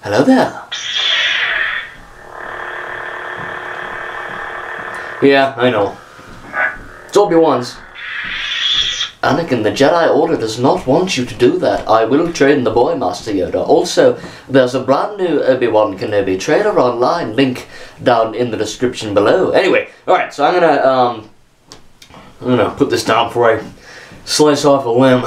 Hello there. Yeah, I know. It's Obi-Wan's. Anakin, the Jedi Order does not want you to do that. I will train the boy, Master Yoda. Also, there's a brand new Obi-Wan Kenobi trailer online. Link down in the description below. Anyway, alright, so I'm gonna put this down before I slice off a limb.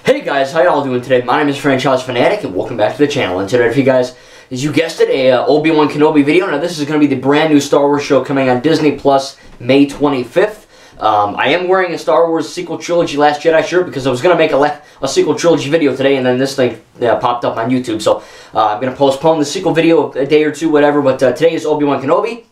Hey guys, how y'all doing today? My name is Franchise Fanatic, and welcome back to the channel. And today, for you guys, as you guessed it, a Obi-Wan Kenobi video. Now, this is going to be the brand new Star Wars show coming on Disney Plus May 25th. I am wearing a Star Wars sequel trilogy Last Jedi shirt because I was going to make a sequel trilogy video today, and then this thing popped up on YouTube. So I'm going to postpone the sequel video a day or two, whatever. But today is Obi-Wan Kenobi,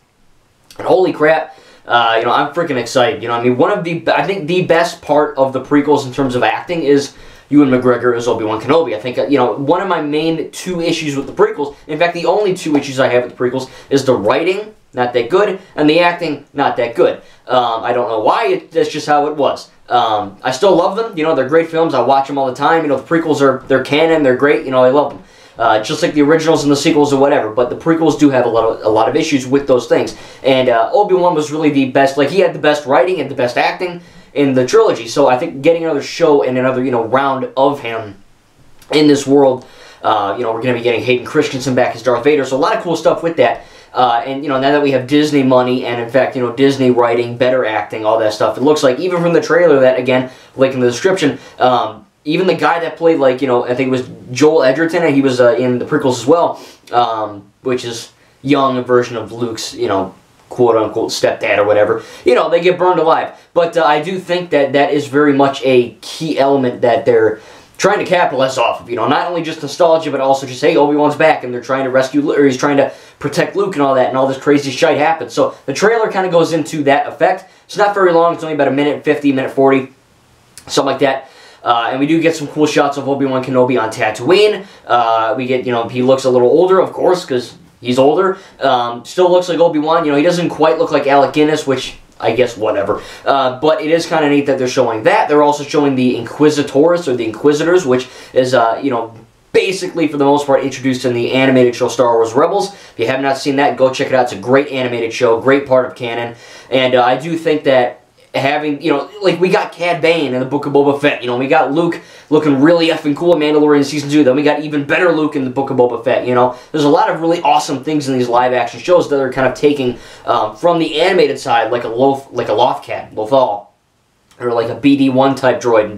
and holy crap, you know, I'm freaking excited. You know, I mean, I think the best part of the prequels in terms of acting is Ewan McGregor as Obi-Wan Kenobi. I think, you know, one of my main two issues with the prequels, in fact, the only two issues I have with the prequels, is the writing, not that good, and the acting, not that good. I don't know why, that's just how it was. I still love them, you know, they're great films, I watch them all the time, you know, the prequels they're canon, they're great, you know, I love them. Just like the originals and the sequels or whatever, but the prequels do have a lot of issues with those things. And Obi-Wan was really the best, like, he had the best writing and the best acting in the trilogy, so I think getting another show and another, you know, round of him in this world, you know, we're going to be getting Hayden Christensen back as Darth Vader, so a lot of cool stuff with that. And, you know, now that we have Disney money and, in fact, you know, Disney writing, better acting, all that stuff, it looks like, even from the trailer that, again, link in the description, even the guy that played, like, you know, I think it was Joel Edgerton, and he was in the prequels as well, which is young version of Luke's, you know, quote-unquote stepdad or whatever, you know, they get burned alive. But I do think that that is very much a key element that they're trying to capitalize off of, you know, not only just nostalgia, but also just, hey, Obi-Wan's back, and they're trying to rescue, or he's trying to protect Luke and all that, and all this crazy shit happens. So the trailer kind of goes into that effect. It's not very long, it's only about a minute 50, minute 40, something like that. And we do get some cool shots of Obi-Wan Kenobi on Tatooine. We get, you know, he looks a little older, of course, because he's older. Still looks like Obi-Wan. You know, he doesn't quite look like Alec Guinness, which, I guess, whatever. But it is kind of neat that they're showing that. They're also showing the Inquisitors, or the Inquisitors, which is, you know, basically, for the most part, introduced in the animated show Star Wars Rebels. If you have not seen that, go check it out. It's a great animated show, great part of canon. And I do think that having, you know, like, we got Cad Bane in the Book of Boba Fett. You know, we got Luke looking really effing cool in Mandalorian Season 2. Then we got even better Luke in the Book of Boba Fett, you know. There's a lot of really awesome things in these live-action shows that are kind of taking from the animated side, like a Lothcat, Lothal, or like a BD-1 type droid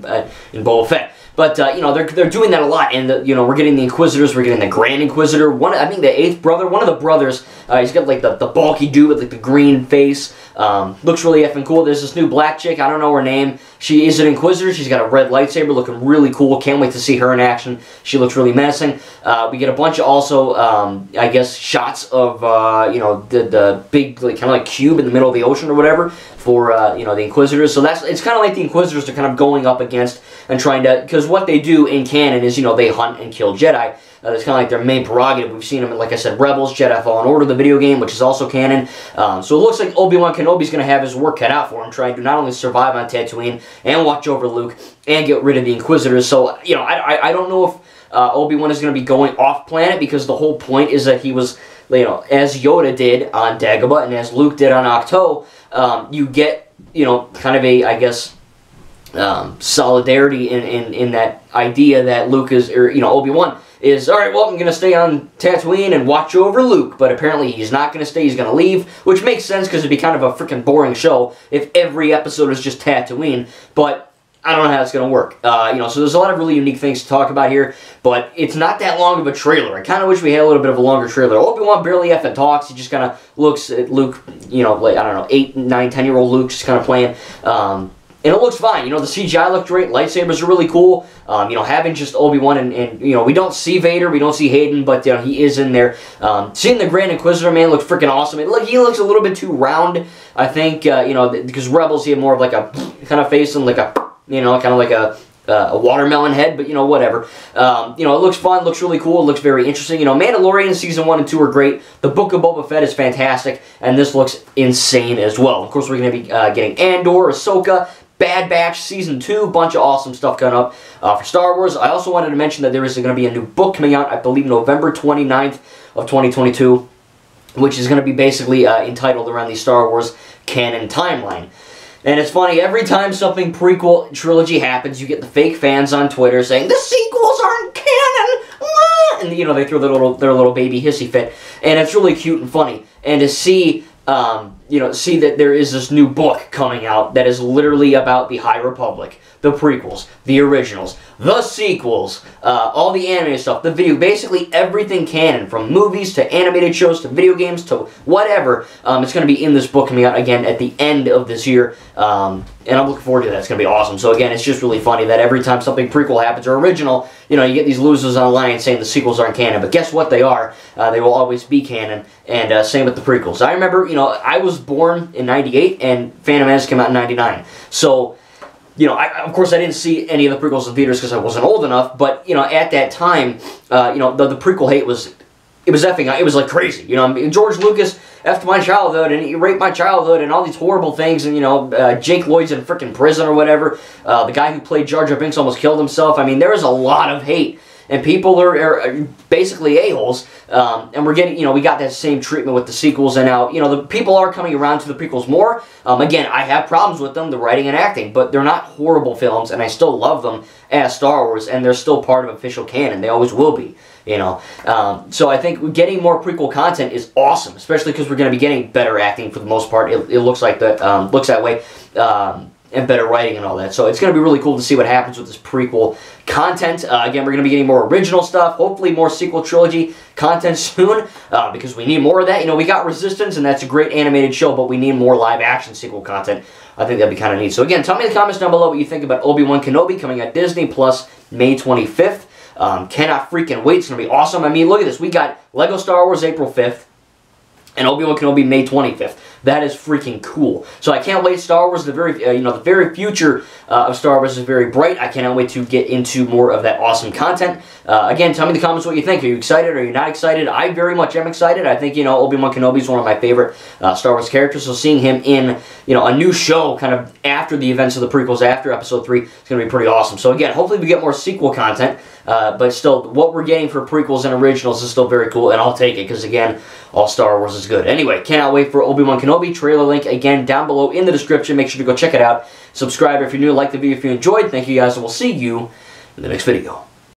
in Boba Fett. But, you know, they're doing that a lot, and, you know, we're getting the Inquisitors, we're getting the Grand Inquisitor, I think the 8th brother, one of the brothers, he's got, like, the bulky dude with, like, the green face, looks really effing cool. There's this new black chick, I don't know her name, she is an Inquisitor, she's got a red lightsaber, looking really cool, can't wait to see her in action, she looks really menacing. We get a bunch of also, I guess, shots of, you know, the big, like, kind of like cube in the middle of the ocean or whatever, for, you know, the Inquisitors. So it's kind of like the Inquisitors are kind of going up against and trying to, because what they do in canon is, you know, they hunt and kill Jedi. That's kind of like their main prerogative. We've seen them, like I said, Rebels, Jedi Fallen Order, the video game, which is also canon. So it looks like Obi-Wan Kenobi's going to have his work cut out for him, trying to not only survive on Tatooine and watch over Luke and get rid of the Inquisitors. So, you know, I don't know if Obi-Wan is going to be going off-planet, because the whole point is that he was, you know, as Yoda did on Dagobah and as Luke did on Ahch-To, you get, you know, kind of a, I guess, solidarity in that idea that Luke is, or, you know, Obi-Wan is, alright, well, I'm going to stay on Tatooine and watch over Luke, but apparently he's not going to stay, he's going to leave, which makes sense because it'd be kind of a freaking boring show if every episode is just Tatooine, but I don't know how it's going to work. You know, so there's a lot of really unique things to talk about here, but it's not that long of a trailer. I kind of wish we had a little bit of a longer trailer. Obi-Wan barely effing talks. He just kind of looks at Luke, you know, like, I don't know, 8, 9, 10-year-old Luke just kind of playing. And it looks fine. You know, the CGI looked great. Lightsabers are really cool. You know, having just Obi-Wan and, you know, we don't see Vader, we don't see Hayden, but, you know, he is in there. Seeing the Grand Inquisitor, man, looks freaking awesome. He looks a little bit too round, I think, you know, because Rebels, he had more of like a kind of face and like a, you know, kind of like a watermelon head, but, you know, whatever. You know, it looks fun, looks really cool, it looks very interesting. You know, Mandalorian Season 1 and 2 are great. The Book of Boba Fett is fantastic, and this looks insane as well. Of course, we're going to be getting Andor, Ahsoka, Bad Batch Season 2, bunch of awesome stuff coming up for Star Wars. I also wanted to mention that there is going to be a new book coming out, I believe November 29th of 2022, which is going to be basically entitled around the Star Wars canon timeline. And it's funny, every time something prequel trilogy happens, you get the fake fans on Twitter saying, the sequels aren't canon! And, you know, they throw their little baby hissy fit. And it's really cute and funny. And to see, you know, see that there is this new book coming out that is literally about the High Republic, the prequels, the originals, the sequels, all the animated stuff, the video, basically everything canon, from movies to animated shows to video games to whatever. It's going to be in this book coming out again at the end of this year, and I'm looking forward to that. It's going to be awesome. So again, it's just really funny that every time something prequel happens or original, you know, you get these losers online saying the sequels aren't canon, but guess what? They are. They will always be canon, and same with the prequels. I remember, you know, I was born in '98, and Phantom Menace came out in '99, so you know, of course I didn't see any of the prequels in theaters because I wasn't old enough, but, you know, at that time, you know, the prequel hate was, it was like crazy, you know. I mean, George Lucas effed my childhood, and he raped my childhood, and all these horrible things, and, you know, Jake Lloyd's in frickin' prison or whatever, the guy who played Jar Jar Binks almost killed himself. I mean, there is a lot of hate, and people are basically a-holes, and we're getting, you know, we got that same treatment with the sequels, and now, you know, the people are coming around to the prequels more. Again, I have problems with them, the writing and acting, but they're not horrible films, and I still love them as Star Wars, and they're still part of official canon. They always will be, you know. So I think getting more prequel content is awesome, especially because we're going to be getting better acting for the most part. It looks like that, looks that way. And better writing and all that. So it's going to be really cool to see what happens with this prequel content. Again, we're going to be getting more original stuff, hopefully more sequel trilogy content soon, because we need more of that. You know, we got Resistance, and that's a great animated show, but we need more live-action sequel content. I think that'd be kind of neat. So again, tell me in the comments down below what you think about Obi-Wan Kenobi coming at Disney Plus May 25th. Cannot freaking wait. It's going to be awesome. I mean, look at this. We got Lego Star Wars April 5th. And Obi-Wan Kenobi May 25th. That is freaking cool. So I can't wait. Star Wars, the very future of Star Wars is very bright. I cannot wait to get into more of that awesome content. Again, tell me in the comments what you think. Are you excited? Are you not excited? I very much am excited. I think, you know, Obi-Wan Kenobi is one of my favorite Star Wars characters. So seeing him in, you know, a new show kind of after the events of the prequels, after Episode 3, is going to be pretty awesome. So again, hopefully we get more sequel content. But still, what we're getting for prequels and originals is still very cool, and I'll take it because, again, all Star Wars is good. Anyway, cannot wait for Obi-Wan Kenobi. Trailer link, again, down below in the description. Make sure to go check it out. Subscribe if you're new. Like the video if you enjoyed. Thank you guys, and we'll see you in the next video.